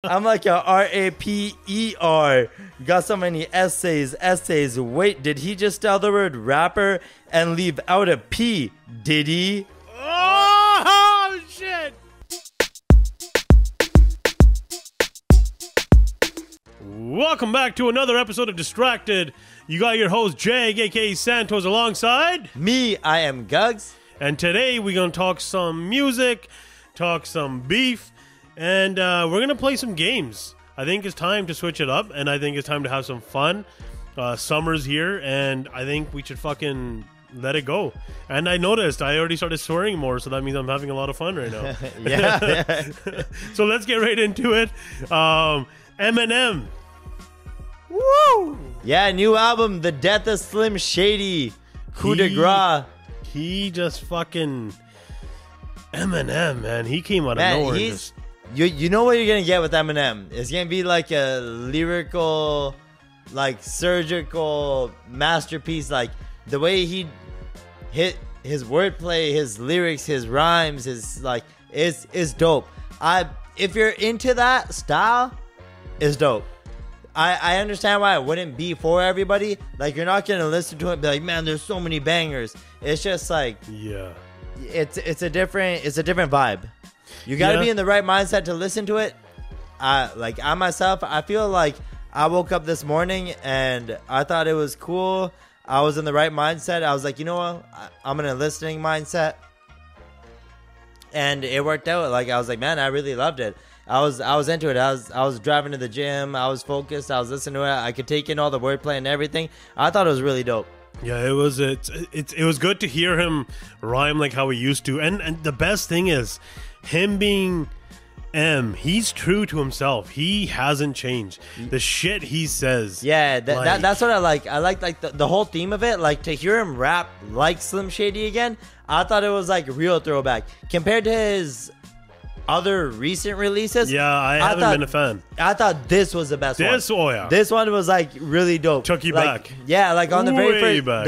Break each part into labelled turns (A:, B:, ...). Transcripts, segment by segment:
A: I'm like a R-A-P-E-R. Got so many essays. Wait, did he just spell the word rapper and leave out a P? Did he?
B: Oh, shit! Welcome back to another episode of Distracted. You got your host, Jag, aka Santos, alongside
A: Me, I am Gugs.
B: And today we're going to talk some music, talk some beef, and we're going to play some games. I think it's time to switch it up, and I think it's time to have some fun. Summer's here, and I think we should fucking let it go. And I noticed I already started swearing more, so that means I'm having a lot of fun right now.
A: Yeah.
B: So let's get right into it. Eminem.
A: Woo! Yeah, new album, The Death of Slim Shady. Coup de grace.
B: He just fucking... Eminem, man. He came out of nowhere.
A: He's... You know what you're going to get with Eminem. It's going to be like a lyrical, like surgical masterpiece. Like the way he hit his wordplay, his lyrics, his rhymes, his like is dope. If you're into that style, it's dope. I understand why it wouldn't be for everybody. Like you're not going to listen to it and be like, man, there's so many bangers. It's just like,
B: yeah,
A: it's a different vibe. You got to be in the right mindset to listen to it. Like I myself, I feel like I woke up this morning and I thought it was cool. I was in the right mindset. I was like, you know what? I'm in a listening mindset. And it worked out. Like I was like, man, I really loved it. I was into it. I was driving to the gym. I was focused. I was listening to it. I could take in all the wordplay and everything. I thought it was really dope.
B: Yeah, it was good to hear him rhyme like how he used to. And the best thing is him being he's true to himself. He hasn't changed. The shit he says.
A: Yeah, that's what I like. I like the whole theme of it. Like to hear him rap like Slim Shady again, I thought it was like a real throwback. Compared to his other recent releases,
B: yeah, I haven't been a fan.
A: I thought this was the best one.
B: Oh yeah,
A: this one was like really dope.
B: Took you
A: like,
B: back.
A: Yeah, like on the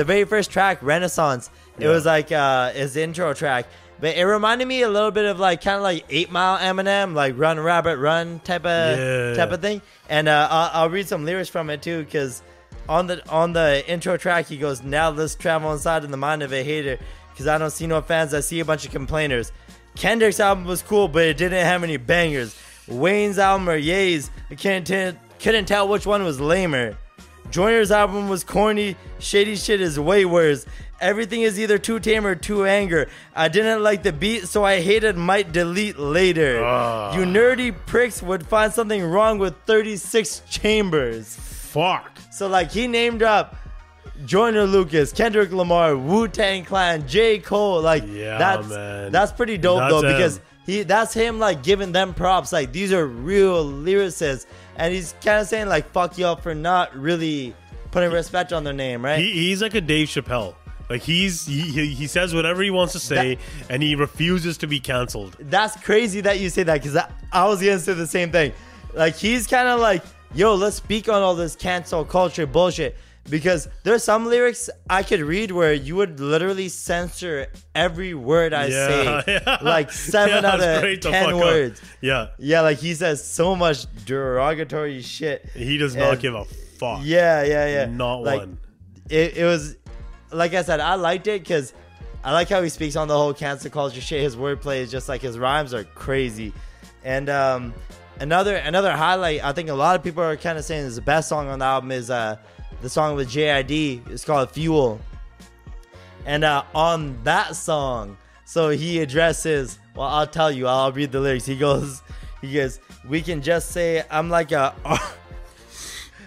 A: very first track, Renaissance. It was like his intro track, but it reminded me a little bit of like kind of like 8 Mile Eminem, like Run Rabbit Run type of thing. And I'll read some lyrics from it too, because on the intro track he goes, "Now let's travel inside in the mind of a hater, because I don't see no fans, I see a bunch of complainers. Kendrick's album was cool, but it didn't have any bangers. Wayne's album or Ye's, I couldn't tell which one was lamer. Joyner's album was corny, Shady shit is way worse. Everything is either too tame or too anger. I didn't like the beat, so I hated might delete later. You nerdy pricks would find something wrong with 36 chambers."
B: Fuck.
A: So like he named up Joyner Lucas, Kendrick Lamar, Wu-Tang Clan, J. Cole, like that's pretty dope though, because that's him like giving them props. Like these are real lyricists, and he's kind of saying like fuck y'all for not really putting respect on their name, right?
B: He's like a Dave Chappelle. Like he says whatever he wants to say, and he refuses to be canceled. That's
A: crazy that you say that, because I was gonna say the same thing. Like he's kind of like, yo, let's speak on all this cancel culture bullshit. Because there's some lyrics I could read where you would literally censor every word I say.
B: Yeah.
A: Like 7 out of 10 words.
B: Yeah.
A: Yeah, like he says so much derogatory shit.
B: He does not give a fuck.
A: Yeah.
B: Not
A: like,
B: one.
A: It was, like I said, I liked it because I like how he speaks on the whole cancel culture shit. His wordplay is just like, his rhymes are crazy. And another highlight, I think a lot of people are kind of saying is the best song on the album is the song with JID. It's called Fuel. And on that song, so he addresses, well, I'll tell you, I'll read the lyrics. He goes, we can just say I'm like a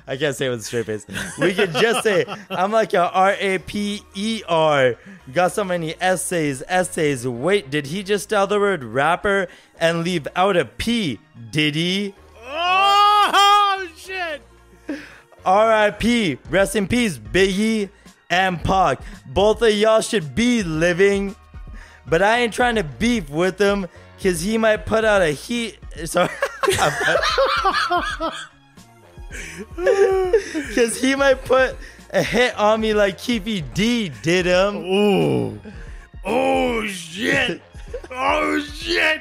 A: I can't say it with a straight face. We can just say I'm like a RAPER. Got so many essays. Wait, did he just spell the word rapper and leave out a P? Did he?
B: Oh shit.
A: R.I.P. Rest in peace, Biggie and Pac. Both of y'all should be living, but I ain't trying to beef with him, cause he might put out a heat. Sorry, cause he might put a hit on me like Keefy D did him.
B: Ooh, oh shit, oh shit.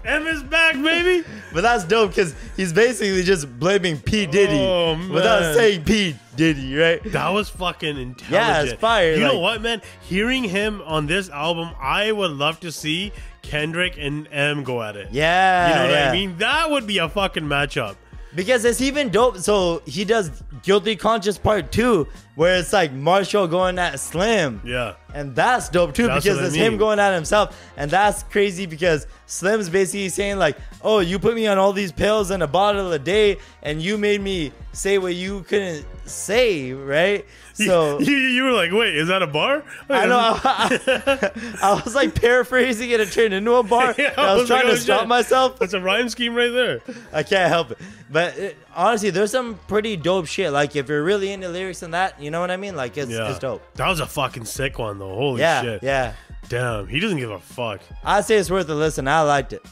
B: M is back, baby.
A: But that's dope because he's basically just blaming P. Diddy without saying P. Diddy, right?
B: That was fucking intelligent.
A: Yeah, it's fire.
B: You know what, man? Hearing him on this album, I would love to see Kendrick and M go at it.
A: Yeah.
B: You know what I mean? That would be a fucking matchup.
A: Because it's even dope. So he does Guilty Conscious Part 2, where it's like Marshall going at Slim.
B: Yeah.
A: And that's dope too, because it's him going at himself. And that's crazy because Slim's basically saying like, oh, you put me on all these pills and a bottle a day and you made me say what you couldn't say, right? So
B: you were like, wait, is that a bar?
A: I know. I was like paraphrasing it and turned into a bar. Yeah, I was trying to stop myself.
B: That's a rhyme scheme right there.
A: I can't help it. But honestly, there's some pretty dope shit. Like if you're really into lyrics and that, you know what I mean? Like it's dope.
B: That was a fucking sick one though. Holy shit.
A: Yeah.
B: Damn, he doesn't give a fuck.
A: I'd say it's worth a listen. I liked it.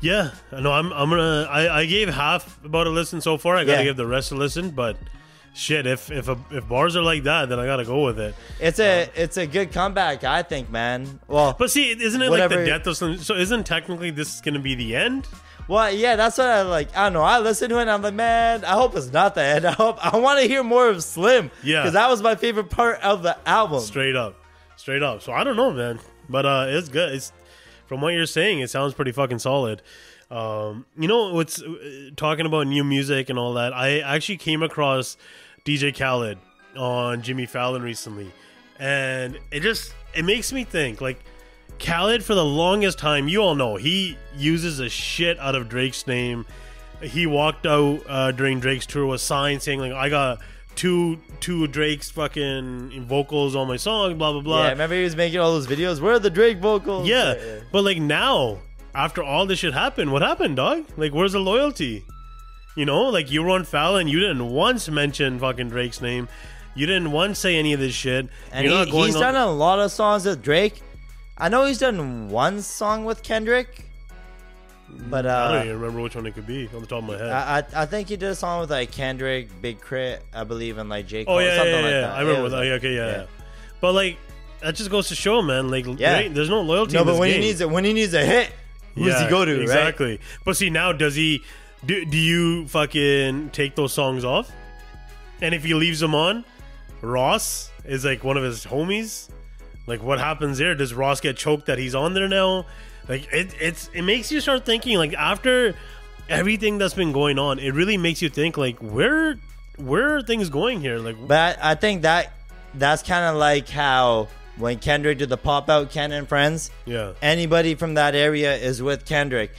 B: Yeah, no, I'm gonna. I gave half about a listen so far. I gotta give the rest a listen, but. Shit, if bars are like that, then I gotta go with it.
A: It's a good comeback, I think, man. Well,
B: but see, isn't it like the death of some? So isn't technically this gonna be the end?
A: Well, yeah, that's what I like. I don't know. I listen to it and I'm like, man, I hope it's not the end. I want to hear more of Slim. Yeah, because that was my favorite part of the album.
B: Straight up. So I don't know, man, but it's good. It's from what you're saying, it sounds pretty fucking solid. You know what's talking about new music and all that, I actually came across DJ Khaled on Jimmy Fallon recently, and it makes me think, like, Khaled for the longest time, you all know he uses a shit out of Drake's name. He walked out during Drake's tour with signs saying like, I got two Drake's fucking vocals on my song, blah blah blah.
A: Yeah, remember he was making all those videos, where are the Drake vocals?
B: Yeah. But like now, after all this shit happened, what happened, dog? Like, where's the loyalty? You know, like, you were on Fallon, you didn't once mention fucking Drake's name. You didn't once say any of this shit.
A: And he's done a lot of songs with Drake. I know he's done one song with Kendrick. But
B: I don't even remember which one it could be on the top of my head.
A: I think he did a song with like Kendrick, Big Crit, I believe, and like J. Cole.
B: Oh yeah,
A: something
B: yeah.
A: Like that.
B: I remember that. Okay, yeah. But like, that just goes to show, man. Like, Drake, there's no loyalty. No, but
A: when he needs a hit, who does he go to?
B: Exactly.
A: Right?
B: But see, now does he? Do you fucking take those songs off? And if he leaves them on, Ross is like one of his homies. Like, what happens there? Does Ross get choked that he's on there now? Like, it makes you start thinking, like, after everything that's been going on, it really makes you think, like, where are things going here? Like,
A: but I think that's kind of like how when Kendrick did the Pop Out Ken and Friends, anybody from that area is with Kendrick.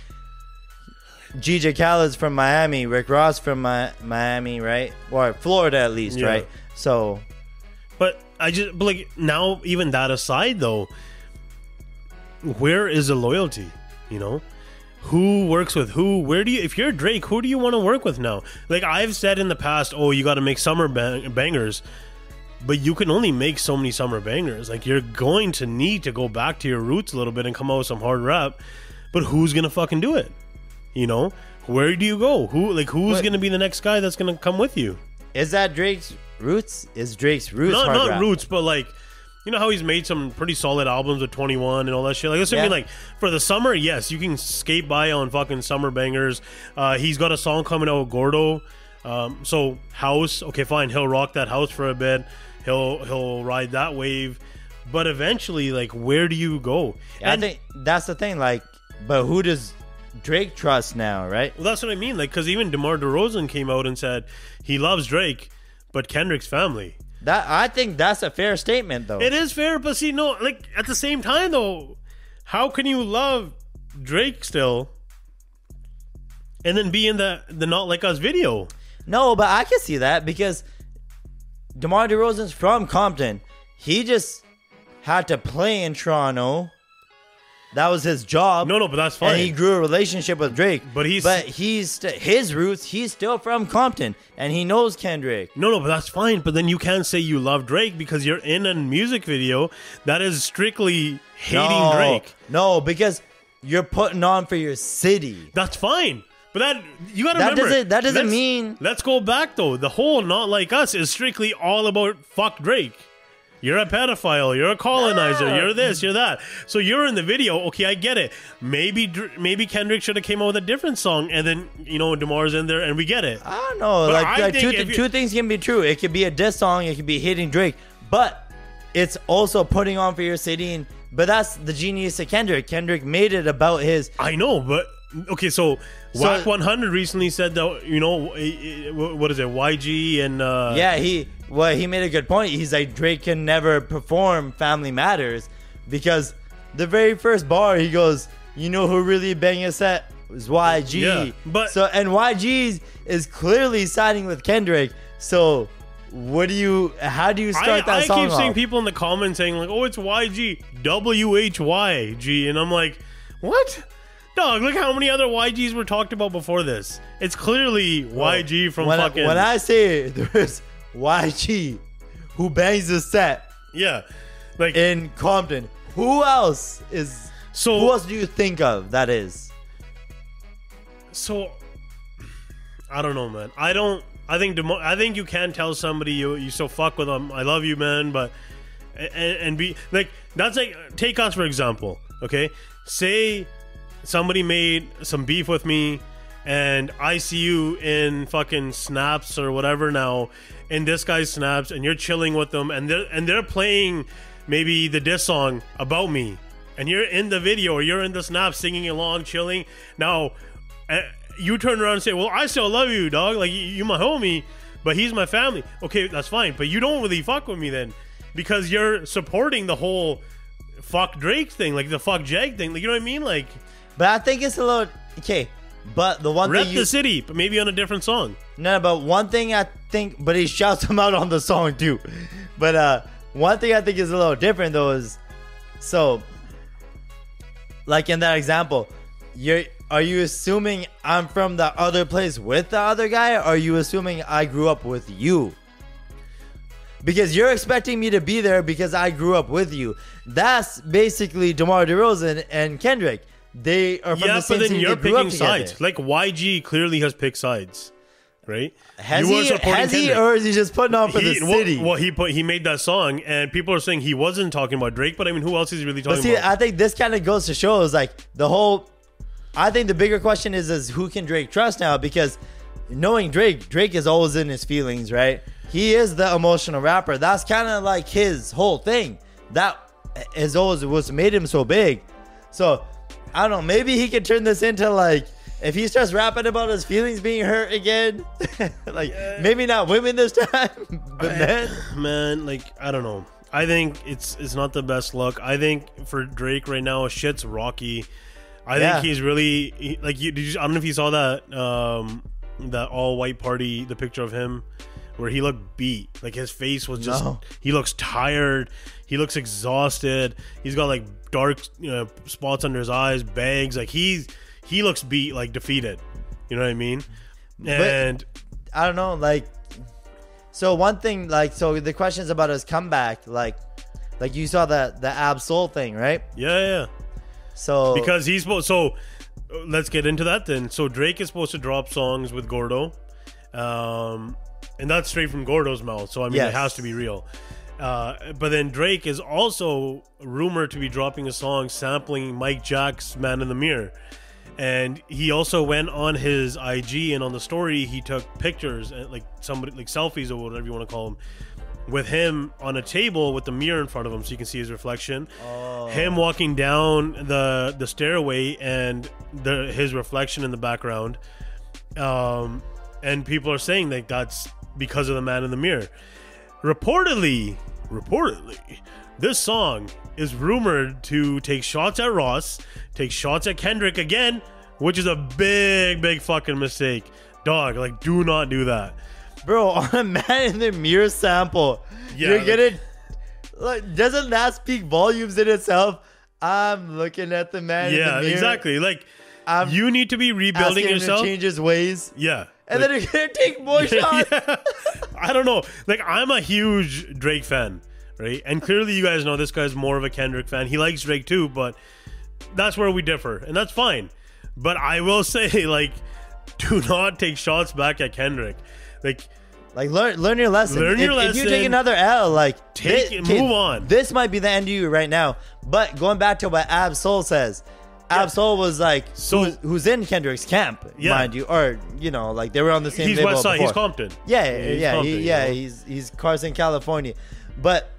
A: DJ Khaled's from Miami, Rick Ross from Miami, right? Or Florida at least, right? So,
B: but like, now, even that aside though, where is the loyalty? You know, who works with who? If you're Drake, who do you want to work with now? Like, I've said in the past, oh, you got to make summer bangers, but you can only make so many summer bangers. Like, you're going to need to go back to your roots a little bit and come out with some hard rap. But who's gonna fucking do it? You know, where do you go? Who's going to be the next guy that's going to come with you?
A: Is that Drake's roots? Is Drake's roots
B: not
A: rap?
B: Roots, but like, you know how he's made some pretty solid albums with 21 and all that shit? Like, that's what I mean. Like, for the summer, yes, you can skate by on fucking summer bangers. He's got a song coming out with Gordo. So, House, okay, fine. He'll rock that house for a bit. He'll ride that wave. But eventually, like, where do you go?
A: I think that's the thing. Like, but who does Drake trust now, right?
B: Well, that's what I mean. Like, because even DeMar DeRozan came out and said he loves Drake, but Kendrick's family.
A: I think that's a fair statement, though.
B: It is fair, but see, no, like, at the same time, though, how can you love Drake still and then be in the Not Like Us video?
A: No, but I can see that because DeMar DeRozan's from Compton. He just had to play in Toronto. That was his job.
B: No, but that's fine.
A: And he grew a relationship with Drake.
B: But he's
A: his roots. He's still from Compton, and he knows Kendrick.
B: No, but that's fine. But then you can't say you love Drake because you're in a music video that is strictly hating Drake.
A: No, because you're putting on for your city.
B: That's fine. But that, you gotta remember.
A: That doesn't mean.
B: Let's go back though. The whole Not Like Us is strictly all about fuck Drake. You're a pedophile. You're a colonizer.
A: Yeah.
B: You're this. You're that. So you're in the video. Okay, I get it. Maybe Kendrick should have came out with a different song, and then DeMar's in there, and we get it.
A: I don't know.
B: But
A: Like two things can be true. It could be a diss song. It could be hitting Drake, but it's also putting on for your city. But that's the genius of Kendrick. Kendrick made it about his.
B: I know, but okay, so Wack 100 recently said that what is it, YG and
A: he made a good point. He's like, Drake can never perform Family Matters because the very first bar he goes, you know who really banged a set was YG.
B: Yeah, but
A: and YG is clearly siding with Kendrick. So how do you start that song
B: I keep
A: off?
B: seeing people in the comments saying like, oh, it's YG, WHYG, and I'm like, what? Dog, look how many other YGs were talked about before this. It's clearly YG from fucking...
A: When I say there's YG who bangs the set
B: like
A: in Compton, who else do you think of that is?
B: So, I don't know, man. I think you can tell somebody you still fuck with them. I love you, man, but... And be... Like, that's like... Take us, for example, okay? Say... Somebody made some beef with me, and I see you in fucking snaps or whatever now, in this guy's snaps, and you're chilling with them, and they're playing maybe the diss song about me, and you're in the video or you're in the snap singing along, chilling. Now, you turn around and say, "Well, I still love you, dog. Like you my homie, but he's my family." Okay, that's fine, but you don't really fuck with me then, because you're supporting the whole fuck Drake thing, like the fuck Jag thing. Like, you know what I mean, like.
A: But I think it's a little okay. But the one
B: Rep
A: thing
B: the city, but maybe on a different song.
A: No, but one thing I think, but he shouts him out on the song too. But one thing I think is a little different though is, so, like in that example, are you assuming I'm from the other place with the other guy, or are you assuming I grew up with you? Because you're expecting me to be there because I grew up with you. That's basically DeMar DeRozan and Kendrick. They are from the same
B: but then
A: city.
B: you're
A: They grew up
B: picking sides.
A: together.
B: Like YG clearly has picked sides, right?
A: Has he, or is he just putting on for the city?
B: Well, he made that song, and people are saying he wasn't talking about Drake. But I mean, who else is he really talking about?
A: I think this kind of goes to show is like the whole. I think the bigger question is who can Drake trust now? Because knowing Drake is always in his feelings, right? He is the emotional rapper. That's kind of like his whole thing. That is always what's made him so big. So. I don't know, maybe he could turn this into like, if he starts rapping about his feelings being hurt again, maybe not women this time, but men.
B: Man, like, I don't know. I think it's not the best look. I think for Drake right now, shit's rocky. I think he's really, I don't know if you saw that, that all white party, the picture of him, where he looked beat. Like his face was just, he looks tired. He looks exhausted. He's got like dark spots under his eyes, bags. Like he looks beat, like defeated. You know what I mean? And
A: but, I don't know, like, so one thing, like, so the questions about his comeback, like you saw the Ab Soul thing, right?
B: Yeah.
A: So
B: because he's supposed, so let's get into that then. So Drake is supposed to drop songs with Gordo, and that's straight from Gordo's mouth. So I mean, it has to be real. But then Drake is also rumored to be dropping a song sampling Mike Jack's Man in the Mirror. And he also went on his IG, and on the story he took pictures, like somebody, like selfies or whatever you want to call them, with him on a table with the mirror in front of him so you can see his reflection. Him walking down the stairway and his reflection in the background. And people are saying that that's because of the Man in the Mirror. Reportedly, this song is rumored to take shots at Ross, take shots at Kendrick again, which is a big fucking mistake. Dog, like, do not do that.
A: Bro, on a Man in the Mirror sample, you're gonna, like, doesn't that speak volumes in itself? I'm looking at the Man in the Mirror.
B: Yeah, exactly. Like, you need to be rebuilding yourself.
A: To change his ways.
B: Yeah.
A: And then you're gonna take more shots.
B: I don't know. Like, I'm a huge Drake fan, right? And clearly you guys know this guy's more of a Kendrick fan. He likes Drake too, but that's where we differ, and that's fine. But I will say, like, do not take shots back at Kendrick. Like,
A: Like learn your lesson.
B: Learn your
A: If you
B: lesson.
A: take another L, like
B: move on.
A: This might be the end of you right now. But going back to what Ab Soul says, Ab Soul was like, who's in Kendrick's camp, mind you, or like they were on the same.
B: He's
A: label
B: West Side.
A: before.
B: He's Compton.
A: He's Carson, California. But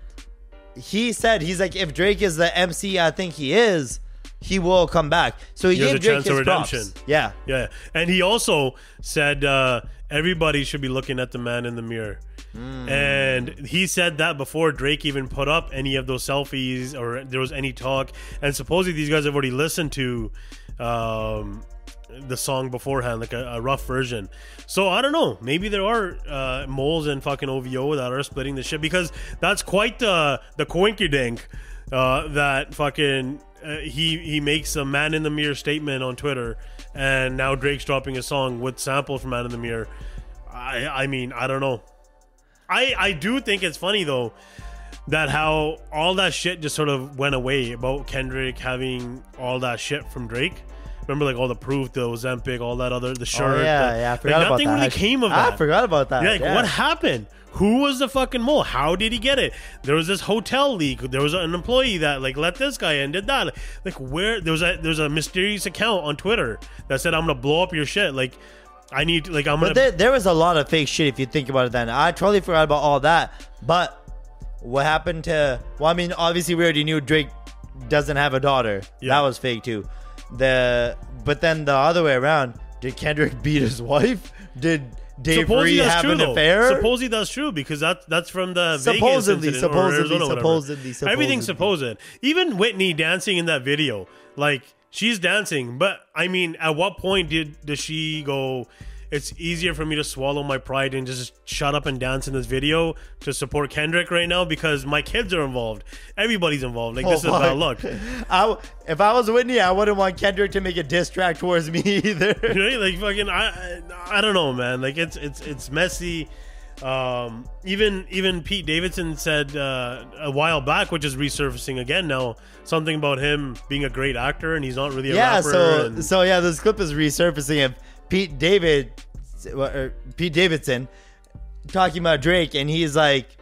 A: he said he's like, if Drake is the MC, I think he is. He will come back. So he gave Drake his props. Yeah.
B: And he also said everybody should be looking at the man in the mirror. And he said that before Drake even put up any of those selfies or there was any talk. And supposedly these guys have already listened to the song beforehand, like a rough version. So I don't know. Maybe there are moles and fucking OVO that are splitting the shit, because that's quite the coinkydink that fucking he makes a man in the mirror statement on Twitter, and now Drake's dropping a song with samples from Man in the Mirror. I mean, I don't know. I do think it's funny though that how all that shit just sort of went away about Kendrick having all that shit from Drake. Remember, like all the proof, the Ozempic, all that other, the shirt.
A: I forgot about
B: nothing
A: that.
B: really came of that.
A: I forgot about that.
B: What happened? Who was the fucking mole? How did he get it? There was this hotel leak. There was an employee that like let this guy in, did that. Like where there's a mysterious account on Twitter that said, I'm gonna blow up your shit. Like I need like I'm gonna.
A: But there was a lot of fake shit if you think about it. Then I totally forgot about all that. But what happened to? Well, I mean, obviously we already knew Drake doesn't have a daughter. Yeah. That was fake too. But then the other way around, did Kendrick beat his wife? Did Dave Ree have an affair?
B: Supposedly that's true, because that's from the
A: supposedly
B: Vegas incident,
A: supposedly.
B: Everything's supposed. Even Whitney dancing in that video, like she's dancing, but I mean, at what point does she go, it's easier for me to swallow my pride and just shut up and dance in this video to support Kendrick right now because my kids are involved. Everybody's involved. Like, this is bad luck.
A: If I was Whitney, I wouldn't want Kendrick to make a diss track towards me either.
B: Right? Like, fucking, I don't know, man. Like, it's messy. Even Pete Davidson said a while back, which is resurfacing again now, something about him being a great actor and he's not really a rapper.
A: So this clip is resurfacing of Pete Davidson talking about Drake, and he's like,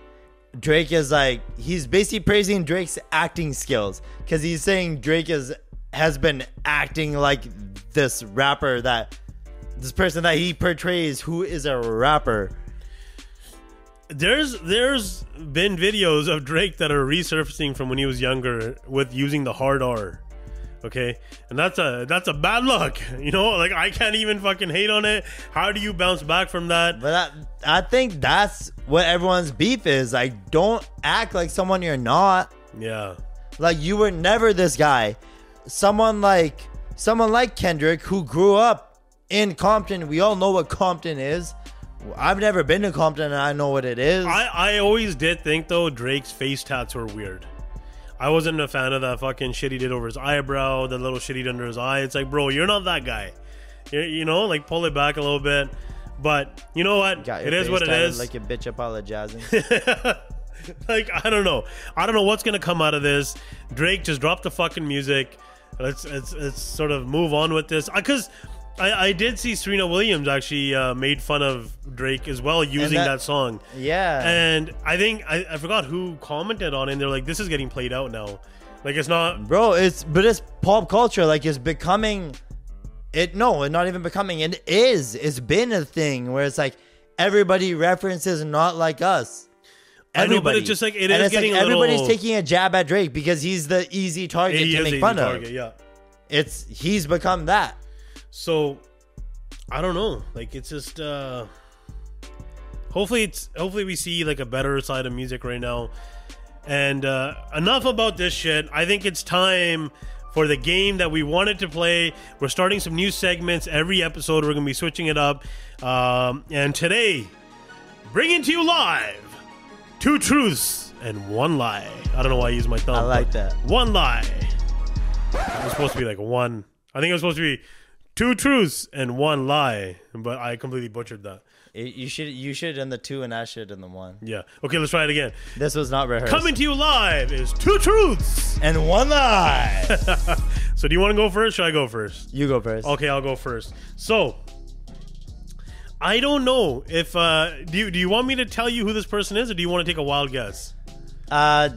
A: Drake is like, he's basically praising Drake's acting skills, because he's saying Drake has been acting like this rapper, this person that he portrays who is a rapper.
B: There's been videos of Drake that are resurfacing from when he was younger with using the hard R. Okay, and that's a bad luck, like I can't even fucking hate on it. How do you bounce back from that?
A: But I think that's what everyone's beef is. Like, don't act like someone you're not.
B: Yeah,
A: like you were never this guy. Someone like Kendrick, who grew up in Compton. We all know what Compton is. I've never been to Compton and I know what it is.
B: I always did think though Drake's face tats were weird. I wasn't a fan of that fucking shit he did over his eyebrow, the little shit he did under his eye. It's like, bro, you're not that guy. Like pull it back a little bit. But you know what? It is what it is.
A: Like a bitch apologizing.
B: Like, I don't know what's gonna come out of this. Drake, just drop the fucking music. Let's sort of move on with this. Because I did see Serena Williams actually made fun of Drake as well using that song.
A: Yeah.
B: And I think I forgot who commented on it, and they're like, this is getting played out now. Like, it's not,
A: bro, it's pop culture. Like, it's becoming not even becoming, it is. It's been a thing where it's like everybody references not like us. Everybody.
B: I know, but it's just like it is getting like
A: everybody's taking a jab at Drake because he's the easy target to make fun of.
B: Yeah.
A: He's become that.
B: So I don't know. Like, it's just hopefully we see like a better side of music right now. And enough about this shit. I think it's time for the game that we wanted to play. We're starting some new segments every episode. We're gonna be switching it up. And today, bringing to you live 2 truths and 1 lie. I don't know why I use my thumb.
A: I like that.
B: 1 lie. It was supposed to be like 1. I think it was supposed to be 2 truths and 1 lie, but I completely butchered that.
A: You should have done the 2 and I should have done the 1.
B: Yeah. Okay, let's try it again.
A: This was not rehearsed.
B: Coming to you live is 2 truths
A: and 1 lie.
B: So do you want to go first? Should I go first?
A: You go first.
B: Okay, I'll go first. So I don't know if do you want me to tell you who this person is, or do you want to take a wild guess?
A: I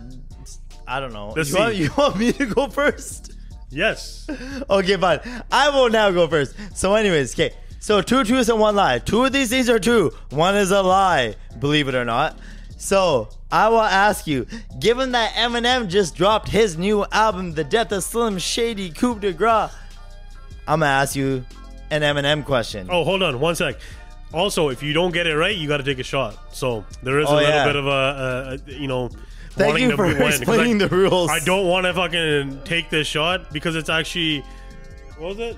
A: don't know. You want me to go first?
B: Yes.
A: Okay, fine. I will now go first. So anyways, okay. So 2 truths and 1 lie. 2 of these things are true. 1 is a lie, believe it or not. So I will ask you, given that Eminem just dropped his new album, The Death of Slim Shady Coup de Grace, I'm going to ask you an Eminem question.
B: Oh, hold on 1 sec. Also, if you don't get it right, you got to take a shot. So there is a little bit of a
A: Thank you for explaining the rules.
B: I don't want to fucking take this shot because it's actually, what was it?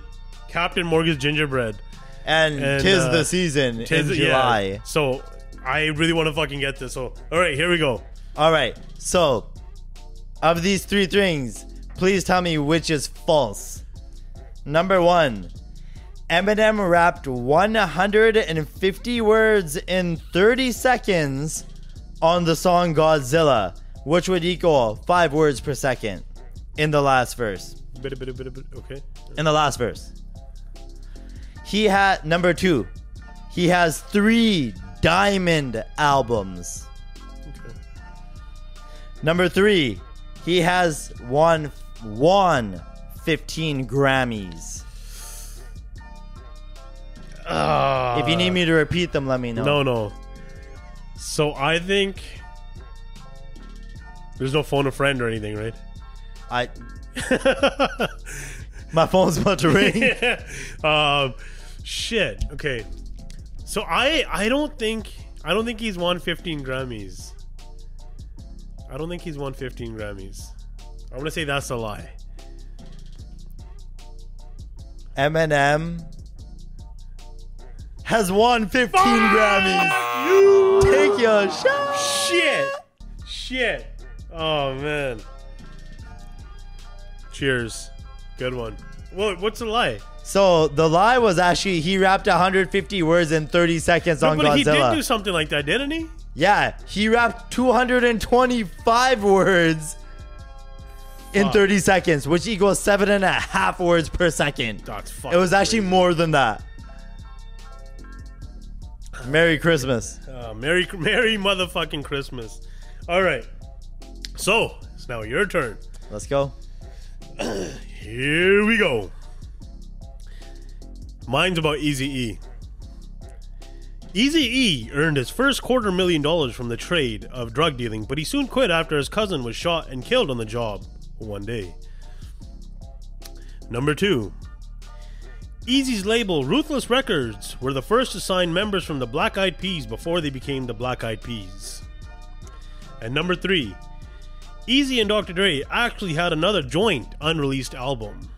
B: Captain Morgan's Gingerbread.
A: And 'tis the season in July.
B: Yeah. So I really want to fucking get this. So, all right, here we go.
A: All right. So, of these 3 things, please tell me which is false. Number 1. Eminem rapped 150 words in 30 seconds on the song Godzilla, which would equal 5 words per second in the last verse.
B: Okay.
A: In the last verse. Number 2. He has 3 diamond albums.
B: Okay.
A: Number 3. He has won 15 Grammys. If you need me to repeat them, let me know.
B: No. So I think there's no phone a friend or anything, right?
A: My phone's about to ring.
B: Shit. Okay. So I don't think he's won 15 Grammys. I don't think he's won 15 Grammys. I'm gonna say that's a lie.
A: Eminem has won 15 Grammys. Take your shot.
B: Shit. Oh man. Cheers. Good one. Well, what's the lie?
A: So the lie was actually he rapped 150 words in 30 seconds on Godzilla.
B: But he did do something like that, didn't he?
A: Yeah, he rapped 225 words in 30 seconds, which equals 7.5 words per second.
B: That's fucking
A: It was actually
B: crazy.
A: more than that. Merry Christmas.
B: Merry motherfucking Christmas. All right. So, it's now your turn.
A: Let's go.
B: Here we go. Mine's about Eazy-E. Eazy-E earned his first $250,000 from the trade of drug dealing, but he soon quit after his cousin was shot and killed on the job one day. Number 2. Eazy's label, Ruthless Records, were the first to sign members from the Black Eyed Peas before they became the Black Eyed Peas. And number 3. Eazy and Dr. Dre actually had another joint unreleased album.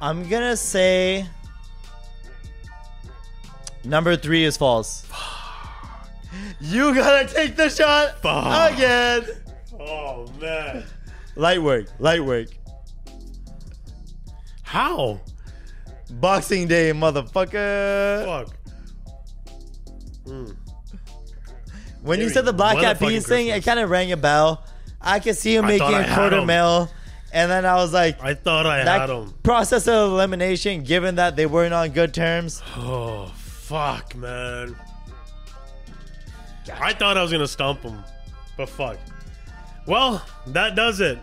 A: I'm gonna say number 3 is false. You gotta take the shot again.
B: Oh man.
A: Light work.
B: How?
A: Boxing Day, motherfucker.
B: Fuck.
A: When you said the Black Eyed Peas thing, it kind of rang a bell. I could see him making a $250,000. And then I was like,
B: I thought I had him.
A: Process of elimination, given that they weren't on good terms.
B: Oh, fuck, man. Gotcha. I thought I was going to stump him, but fuck. Well, that does it.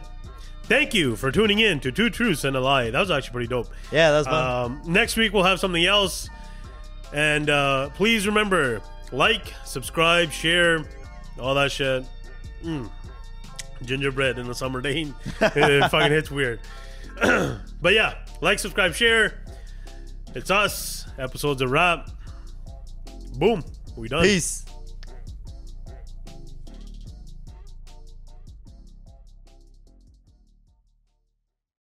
B: Thank you for tuning in to 2 Truths and a Lie. That was actually pretty dope.
A: Yeah, that was fun.
B: Next week, we'll have something else. And please remember, like, subscribe, share, all that shit. Gingerbread in the summer day. It fucking hits weird. But yeah, like, subscribe, share. It's us. Episode's a wrap. Boom. We done.
A: Peace.